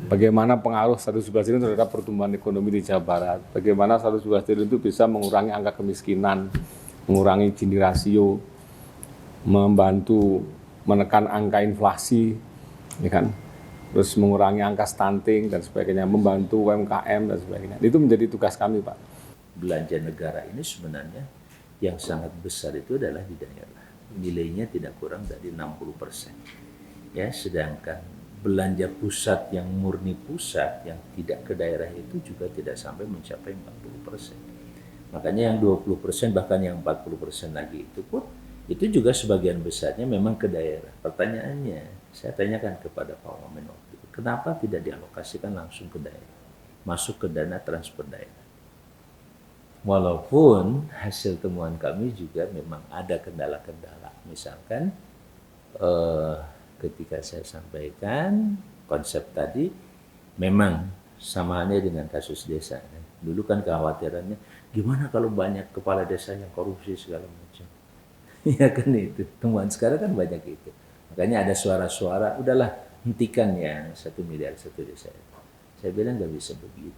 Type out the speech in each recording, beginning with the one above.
Bagaimana pengaruh 111 triliun terhadap pertumbuhan ekonomi di Jawa Barat? Bagaimana 111 triliun itu bisa mengurangi angka kemiskinan, mengurangi Gini rasio, membantu menekan angka inflasi, ya kan? Terus mengurangi angka stunting dan sebagainya, membantu UMKM dan sebagainya. Itu menjadi tugas kami, Pak. Belanja negara ini sebenarnya yang sangat besar itu adalah di daerah. Nilainya tidak kurang dari 60%. Ya, sedangkan belanja pusat yang murni pusat yang tidak ke daerah itu juga tidak sampai mencapai 40%. Makanya yang 20% bahkan yang 40% lagi itu pun itu juga sebagian besarnya memang ke daerah. Pertanyaannya, saya tanyakan kepada Pak Wamen waktu itu, kenapa tidak dialokasikan langsung ke daerah, masuk ke dana transfer daerah? Walaupun hasil temuan kami juga memang ada kendala-kendala. Misalkan ketika saya sampaikan konsep tadi, memang samaannya dengan kasus desa. Dulu kan kekhawatirannya, gimana kalau banyak kepala desa yang korupsi segala macam. Ya kan itu, temuan sekarang kan banyak itu. Makanya ada suara-suara, udahlah hentikan yang 1 miliar satu desa. Saya bilang nggak bisa begitu.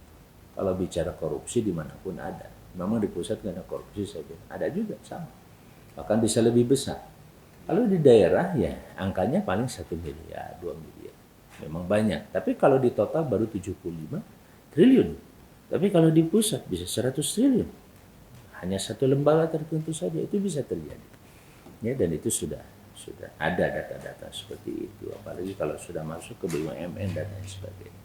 Kalau bicara korupsi dimanapun ada. Memang di pusat nggak ada korupsi, saya bilang. Ada juga, sama. Bahkan bisa lebih besar. Kalau di daerah ya angkanya paling 1 miliar, 2 miliar. Memang banyak. Tapi kalau di total baru 75 triliun. Tapi kalau di pusat bisa 100 triliun. Hanya satu lembaga tertentu saja itu bisa terjadi. Ya, dan itu sudah ada data-data seperti itu. Apalagi kalau sudah masuk ke BUMN dan lain sebagainya.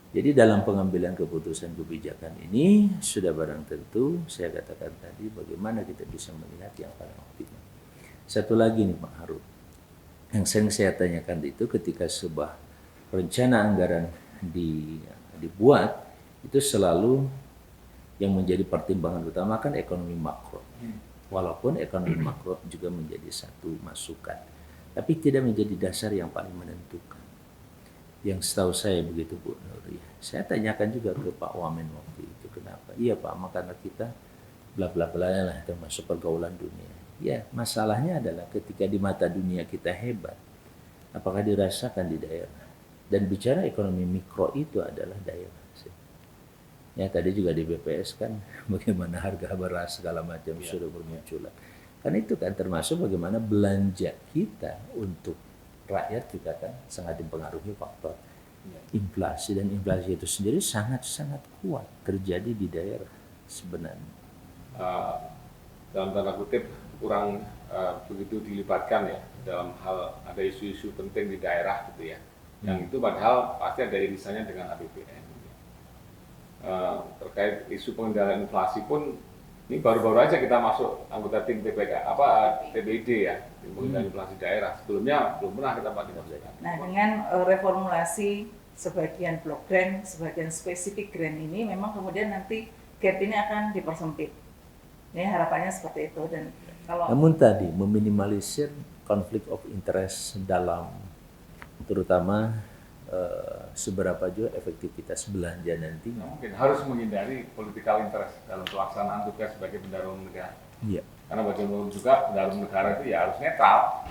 Jadi dalam pengambilan keputusan kebijakan ini sudah barang tentu saya katakan tadi bagaimana kita bisa melihat yang paling optimal. Satu lagi nih Pak Harun, yang sering saya tanyakan itu ketika sebuah rencana anggaran dibuat itu selalu yang menjadi pertimbangan utama kan ekonomi makro. Walaupun ekonomi makro juga menjadi satu masukan, tapi tidak menjadi dasar yang paling menentukan. Yang setahu saya begitu Bu Nuri. Saya tanyakan juga ke Pak Wamen waktu itu, kenapa? Iya Pak, karena kita bla bla bla lah termasuk pergaulan dunia. Ya, masalahnya adalah ketika di mata dunia kita hebat, apakah dirasakan di daerah? Dan bicara ekonomi mikro itu adalah daerah. Ya tadi juga di BPS kan bagaimana harga beras segala macam sudah bermunculan. Kan itu kan termasuk bagaimana belanja kita untuk rakyat juga kan sangat dipengaruhi faktor inflasi, dan inflasi itu sendiri sangat-sangat kuat terjadi di daerah sebenarnya. Dalam tanda kutip kurang begitu dilibatkan ya dalam hal ada isu-isu penting di daerah gitu ya. Yang itu padahal pasti ada irisannya dengan APBN. Terkait isu pengendalian inflasi pun ini baru-baru aja kita masuk anggota tim TBID ya, tim pengendalian inflasi daerah. Sebelumnya belum pernah kita partisipasi. Nah, dengan reformulasi sebagian block grant, sebagian spesifik grant ini memang kemudian nanti gap ini akan dipersempit. Ini harapannya seperti itu. Dan kalau namun tadi meminimalisir konflik of interest dalam terutama seberapa juga efektivitas belanja nanti. Mungkin harus menghindari political interest dalam pelaksanaan tugas sebagai bendahara umum negara. Iya. Karena bagaimanapun juga bendahara umum negara itu ya harus netral.